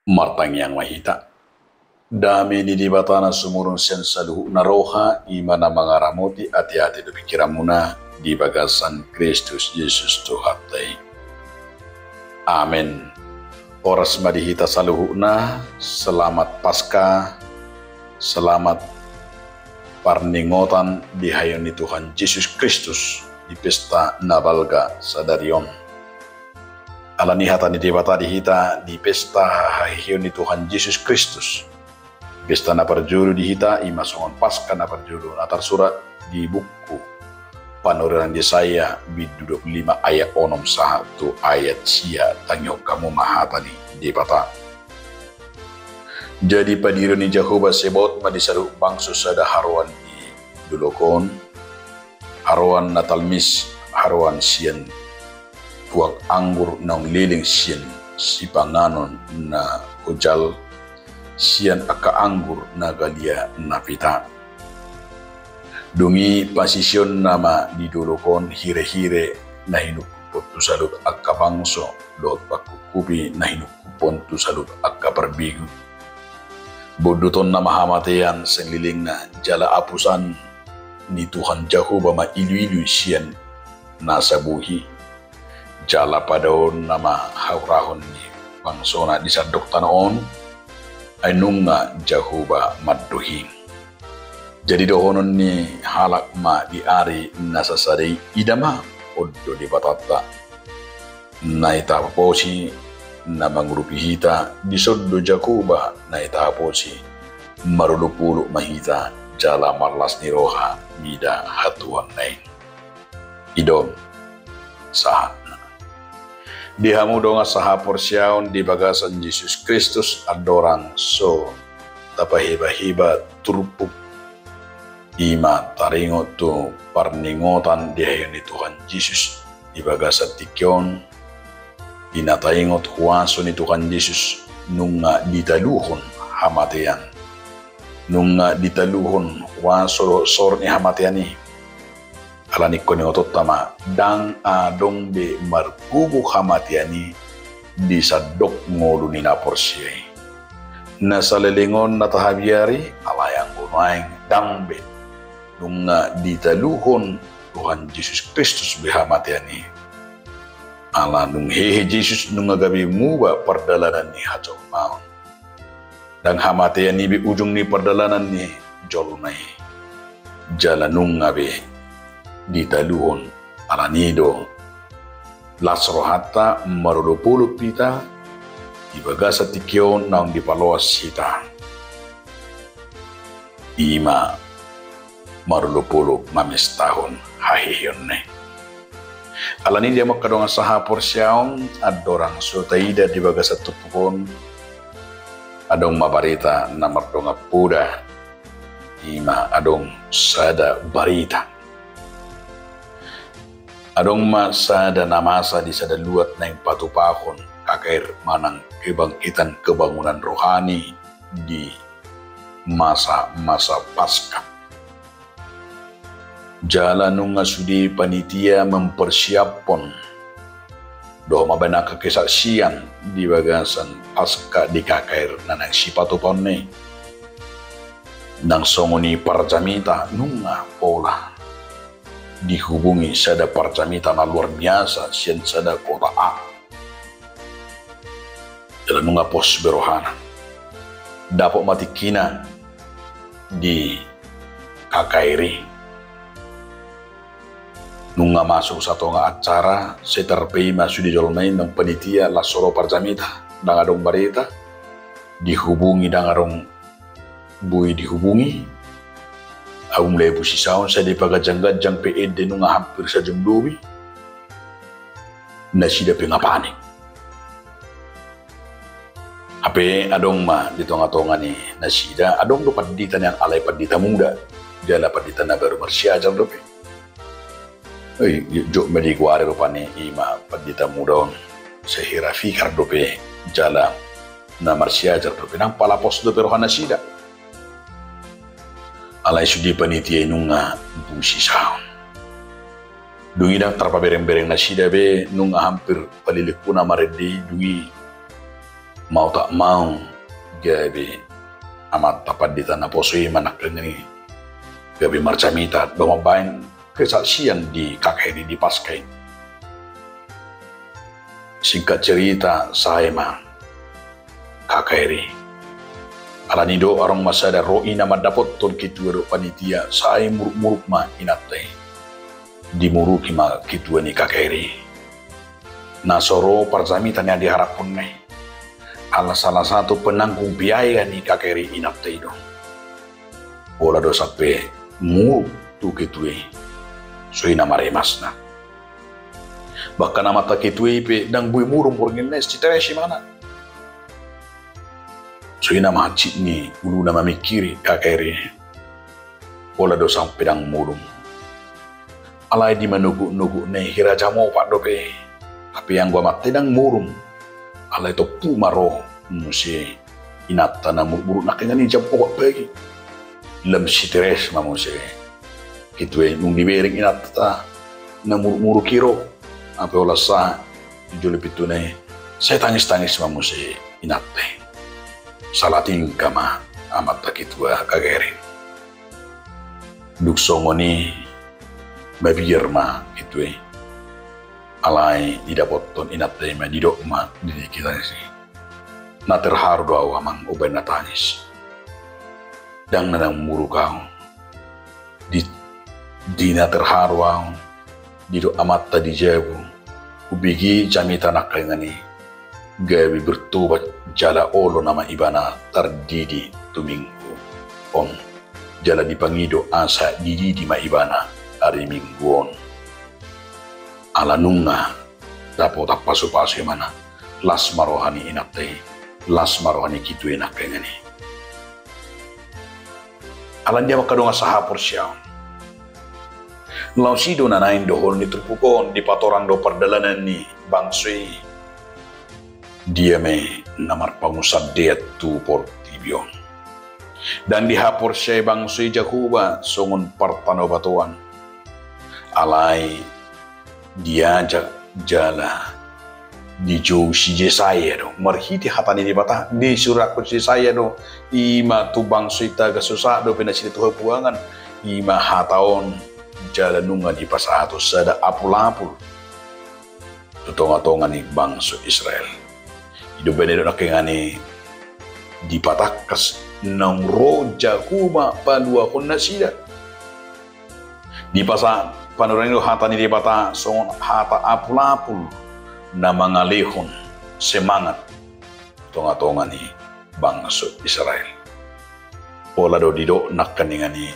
martang yang mahita. Dami ni di batana sumurun sen saluhu naroha imana mangaramuti hati-hati do pikiramuna di bagasan Kristus Yesus Tuhatai. Amin. Oras madihita saluhuna, selamat Paskah, selamat parningotan di hayoni Tuhan Yesus Kristus di pesta Nabalga Sadarion. Alani hata ni debata dihita di pesta hayoni Tuhan Yesus Kristus. Pesta na perjuru dihita imasongon Paskah na perjuru atar surat di buku Panuriran Yesaya bidu 25 ayat 61 ayat sia tangyo kamu mahatani debata. Jadi padiro ni Jehovah Sebot madisaru bangsu sada haruan di dulokon haruan natalmis haruan sien buak anggur nang liling sien si panganon na hujal sian aka anggur na galia na pita. Dungi pasisyon nama di dulokon hire-hire na hinukupot tu salut aka bangso lot pakukupi na hinukupon tu salut aka perbigu. Boduton na mahamatayan sa liling na jala apusan ni Tuhan Jehovah mailu-ilu siyan nasa buhi. Jala padaon na mahaurahon ni bangsona di sadok tanaon ay nunga Jehovah madduhing. Jadi dohonon ni halak ma di ari nasa saday idama oddo di batata. Na itapaposi na mangrupihita di soddo Jehovah na itapaposi marulupulo mahita jala marlas ni roha mida hatuan nain. Idom sahat. Dihamu donga saha porsyaon di bagasan Yesus Kristus adorang so tapahiba-hiba turupuk ima taringot tu parningotan di hayoni Tuhan Yesus di bagasan tikyon inataingot huwaso ni Tuhan Yesus nunga ditaluhon hamatayan nunga ditaluhon huwaso sor ni hamatayan ni alani ko ni otot tama dang adong be markubu hamatiani di sadok ngolu ni naporsiyay. Nasa lelingon na tahabyari alayang gunaing dang be nung ditaluhon Tuhan Yesus Kristus be hamatiani. Ala nung hehe Jesus nung gabi muba perdalanan ni hajaw maon. Dang hamatiani be ujung ni perdalanan ni jolunay. Jala nung be ditaluhon alanido lasro hatta marulupulup pita ibagasa tikyon naong dipaloas sita ima marulupulup mamistahon hahiyon ne alani dia makadonga saha porsyaon adorang sotaida di bagasa tupukon adong mabarita na mardonga puda ima adong sada barita adong masa dan namasa di sada luat na yung patupakon kakair manang kebangkitan kebangunan rohani di masa-masa Paskah. Jala nung sudi panitia mempersiapkan doa mabana kesaksian di bagasan Paskah di kakair nanang si patupon ni nang songoni parjamita nunga pola dihubungi sada parcamita na luar biasa sian sada kota A. Dalam nunga pos berohana. Dapat matikina di kakairi. Nunga masuk satu nga acara seterpei masuk di jolmain ng panitia la soro parcamita dang adong barita dihubungi dang arong bui dihubungi Aung mulai pusisaon sa di pagajang-gajang PED nung hampir sa jumdubi na sida pingapanik. Ape adong ma dito nga tonga ni na sida adong do paditan yang alay padita muda jala padita na baru marsyajan do pe. Ay jo medikuare do pani ima padita muda on sa hirafikar do pe jala na marsyajan do pe nang palapos do pero na sida. Alay sudi panitia nunga busi saon. Dungi dang terpa bereng-bereng na sida be nunga hampir palilik puna maredi dungi Mau tak mau, gabi amat tapat di tanah posui manak ini. Gabi marcamita bamabain kesaksian di kakek di paskai. Singkat cerita, saya mah kakek alanido orang masada roi nama dapat ton kitu panitia saya muruk-muruk ma inatai dimuruki ma kitu ni kakek nasoro parzamitan yang diharapkan nih ala salah satu penanggung biaya ni kakek inatai do ola do sampai muruk tu kitu so ina maremas na bahkan nama tak kitu pe dang bui murung murungin nes citare si mana. So ina macit ni ulu nama mikiri kakeri ola do sampai pedang murung alai di menugu-nugu ne hirajamo pak dope tapi yang gua mati dang murung alai to pumaro musi inata na murung nak ngani jam pokok pagi lem siteres mamuse kitwe nung dibering inata na muru kiro apa ola sa juli pitune saya tangis mamuse inate salating kama amat takitua kageri duk songoni babir ma gitu alai didapot ton inate ma didok ma di kita sih na terharu doa amang ubay na tangis dang nanang muru kau di na terharu au didok amat tadi jago ubigi jamita nakangani gabi bertobat jala olo nama ibana tardidi tuminggu on jala dipangido asa didi ma ibana hari mingguon ala nunga dapo tapasu-pasu mana las marohani inate las marohani kitu enak ngani alan dia makadonga sahapur siaw lausido nanain dohol ni terpukon di patoran do perdalanan ni bangsui dia me namar pangusab deat tu portibio dan dihapur saya bangsui jakuba songon partano batuan alai dia jala di jauh si saya do marhiti hatani di bata di surat si saya do ima tu bangsui taga susah do pina sini tuha buangan ima hataon jala nunga di pasato sada apul-apul tutonga-tonga ni bangsu Israel hidup benedo nakengani dipatakas nang roja kuma palua kunna sida di pasa panoranido hata ni dipata songon hata apul-apul na mangalihon semangat tonga-tonga ni bangsa Israel pola do dido nakaningani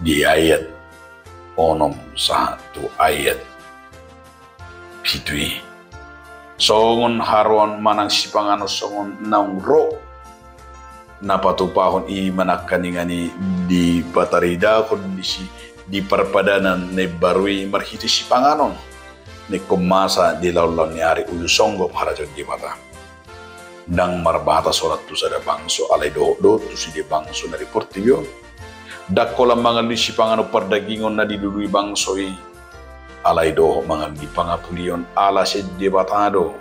di ayat onom satu ayat kitui songon haron manang sipangano songon naungro napatupahon i manakkaningani di batarida kondisi di perpadanan ne barui marhiti sipanganon ne kumasa di laulon ni ari ulusonggo harajon di mata dang marbata solat tu sada bangso alai do tu si di bangso na reportibyo dakola mangan di sipangano perdagingon na didului bangsoi alai do mangan di pangapulion ala se debatado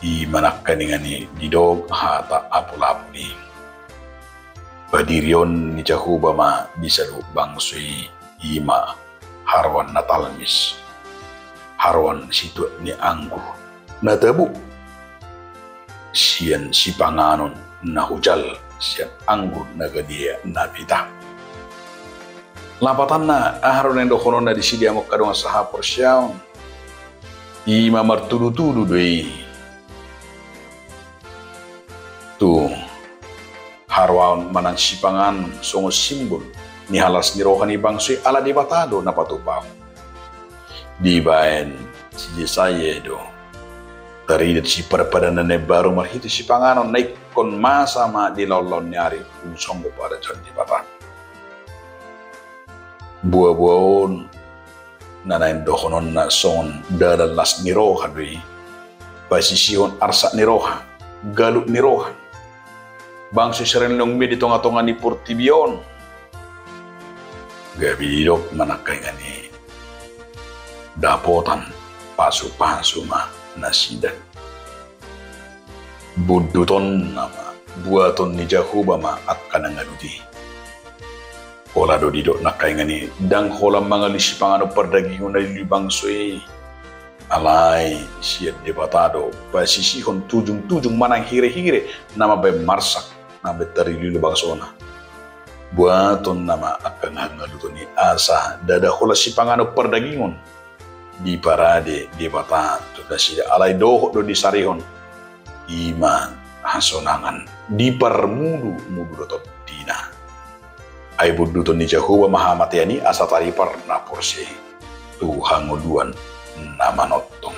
i manakkaningani di dog hata apulapuni badirion ni jahuba ma bisalu bangsui ima harwan natalmis harwan situ ni anggur natabu sian sipanganon na hujal sian anggur nagadia napita lapatan na aharon yang dokonon na disidi amok kadong sahapor siyaon ima martudu-tudu doi tu harwaon manang sipangan songo simbol ni halas ni rohani bangsoy ala debatado na patupaw di bayan si Yesaya do taridat si perpadanan ne baru marhiti sipanganon naik kon masa ma di lolon ni ari unsonggo pada jan debatan buah-buahon nanain dohonon na son dadalas ni roha doi pasisihon arsa ni roha galuk ni roha bangsa seren long mi di tonga-tonga ni portibion gabi dok manakai ngani dapotan pasu-pasu ma nasidan Buduton nama buaton ni Jahuba ma akan ngaluti. Hola do didok nakaingani dang hola mangalisi pangano perdagingon dari libang sui. Alai siat debatado pasisihon tujung manang hire-hire nama be marsak nama betari libang sona. Buaton nama akan ngalutoni asa dada hola si pangano perdagingon di parade debata to dasida alai doho do disarihon. Iman hasonangan di permudu mudu dotot dina ai buduton ni Jahuba mahamateni asa taripar na porsi Tuhan ngoduan nama notong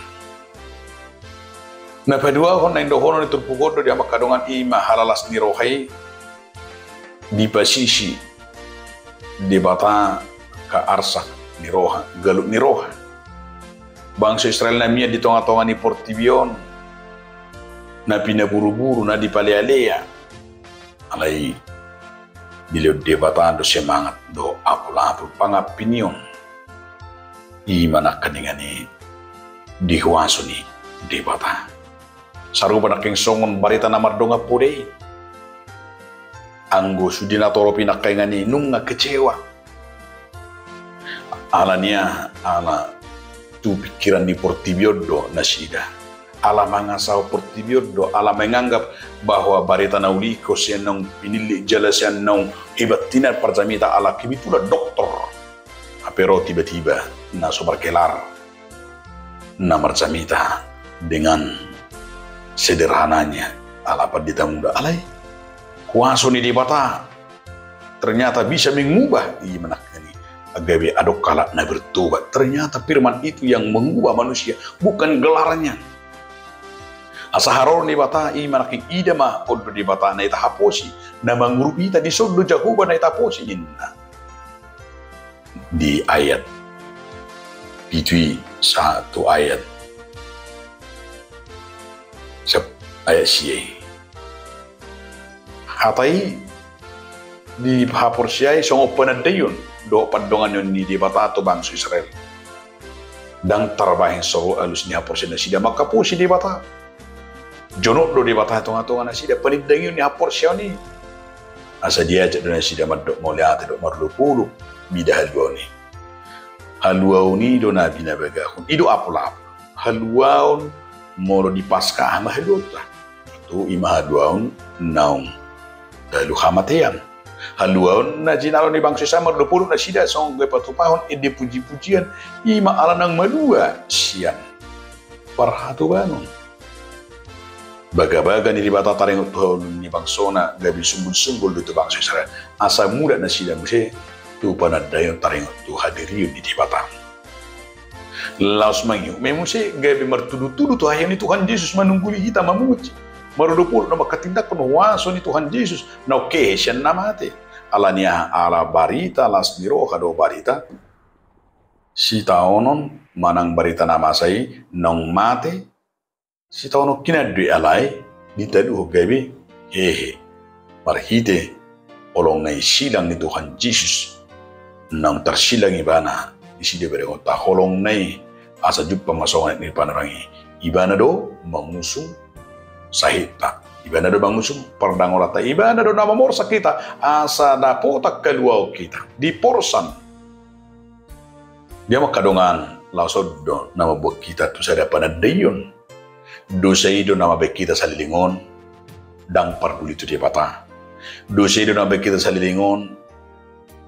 na pedua hon na indohono ni turpugodo di amakadongan ima halalas ni rohai di pasisi debata ka arsak ni roha galuk ni roha bangsa Israel na mia di tonga-tonga ni Portibion na pinaburu-buru na di palealea alay beliau debatando semangat do apul-apul pangapinion imana kaningani dihuaso ni debata sarupa na king songon barita na mardonga pudei anggo sudina toropi na kaingani nung nga kecewa ala niya ala tu pikiran ni Portibiodo na sida ala mangasau Portibiodo ala menganggap bahwa barita nauliko siya nang pinili jala siya nang ibatinan parjamita ala kibitula doktor pero tiba-tiba na sobarkelar na marjamita dengan sederhananya ala padita muda alay kuaso ni debata ternyata bisa mengubah imanakani agabe adok kala na bertobat ternyata firman itu yang mengubah manusia bukan gelarnya asa haror ni bata i manaking idama koddo di bata na itahaposi na mangrupita di soddo Jahuba na itahaposi inna di ayat pitui satu ayat ayat siye hatai di hapor siya songo panadayon do padongan yon ni di bata to bangsa Israel dang tarbahin so alus ni hapor siya na sida makapusi di bata jonok do di bata tunga-tunga na sida panidangyon ni hapor siya ni asa dia cak do na sida madok moliate do marlupulu bida halwao ni do na binabagahon ido apul-apul halwaon molo di paskah mahalota tu ima halwaon naong dalu hamatian halwaon na jinalo ni bangsa sama marlupulu na sida song gay patupahon ide puji-pujian ima ala nang madua siyan parhatu banon baga-baga ni dibata taring tuhon ni bangsona gabi sumbul-sumbul dito bangsa Israel asa muda na sila muse tu panadayon taring tu hadiriyon ni dibata laos mangyo memuse gabi martudu-tudu tu hayang ni Tuhan Yesus manungguli kita mamuji marudupul na makatindak penuwaso ni Tuhan Yesus na okay siya namate ala niya ala barita las niro kado barita si taonon manang barita namasay nong mate si taono kinadui alay ditadu gabi hehe marhite olong na isilang ni Tuhan Yesus nang tersilang ibana isi de bereng ta holong nai asa jupa masongan ni panarangi ibana do mangusung sahita ibana do mangusung pardangolata ibana do nama morsa kita asa dapotak keluau kita di porsan dia makadongan langsung do nama buat kita tu sada panadayon dosa itu nama baik kita salilingon dang parduli tu dia patah dosa itu nama baik kita salilingon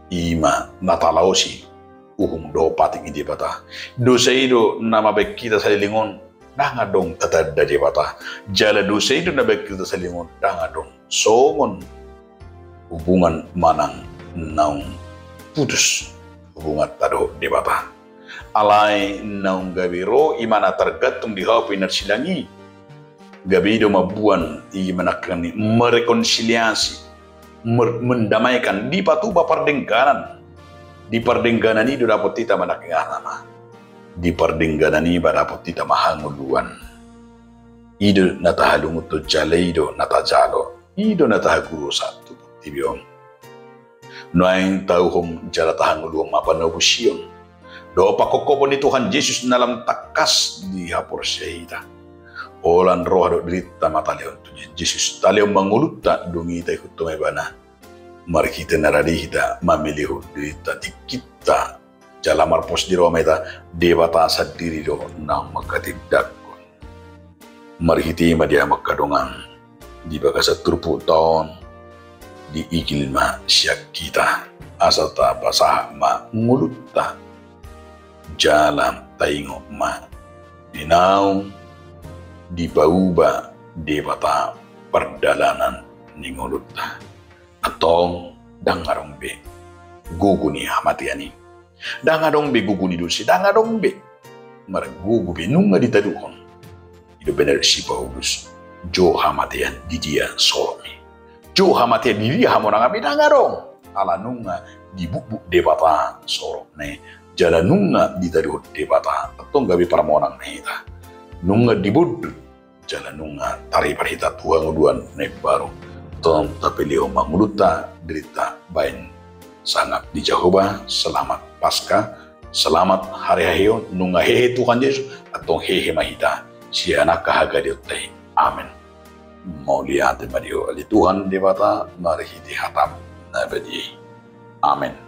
ima natalausi uhum do pating dia patah dosa itu nama baik kita salilingon dah ngadong tatada dia patah jala dosa itu nama baik kita salilingon dah ngadong songon hubungan manang naung putus hubungan tado dia patah alai naung gabiro imana tergantung di hapu inar silangi gabido mabuan imana kani merekonsiliasi mendamaikan di patuba pardengganan di pardengganan itu dapat kita manaking anama di pardengganan ini dapat kita mahanguluan ido natahalungut to jaleido natajalo ido natahaguro satu tibion noaing tauhom jala tahanguluang mapanabusion do pakokopon ni Tuhan Yesus dalam takas di hapor syahida Olan roh do derita mata leon tu Jesus taleo mangulut tak dungi ta ikut tumai bana mari kita naradi kita mamilihu derita kita jalamar pos di Roma ita dewata sadiri do nang makatidak mari kita dia makadongan di bagasa turpu tahun di igilma syak kita asata basah ma ngulutta jalan taingo ma dinau di bauba dewata perdalanan ningolutta atau dangarombe guguni hamatiani dangarombe guguni dusi dangarombe mar gugubi nunga ditaduhon itu benar si Paulus jo hamatian di dia solomi jo hamatian di dia hamonang abi dangarong ala nunga di bubuk dewata sorone jala nunga ditaduhon dewata atau gabi paramonang neta nunga dibud jalan nunga tari parhita tuang uduan naik baru tom tapi leo manguluta derita bain sangat di Jehovah selamat pasca selamat hari hayo nunga hehe Tuhan Yesus atau hehe mahita si anak kahaga diotai amin mau lihat mario ali Tuhan dewata mari hiti hatam nabadi amin.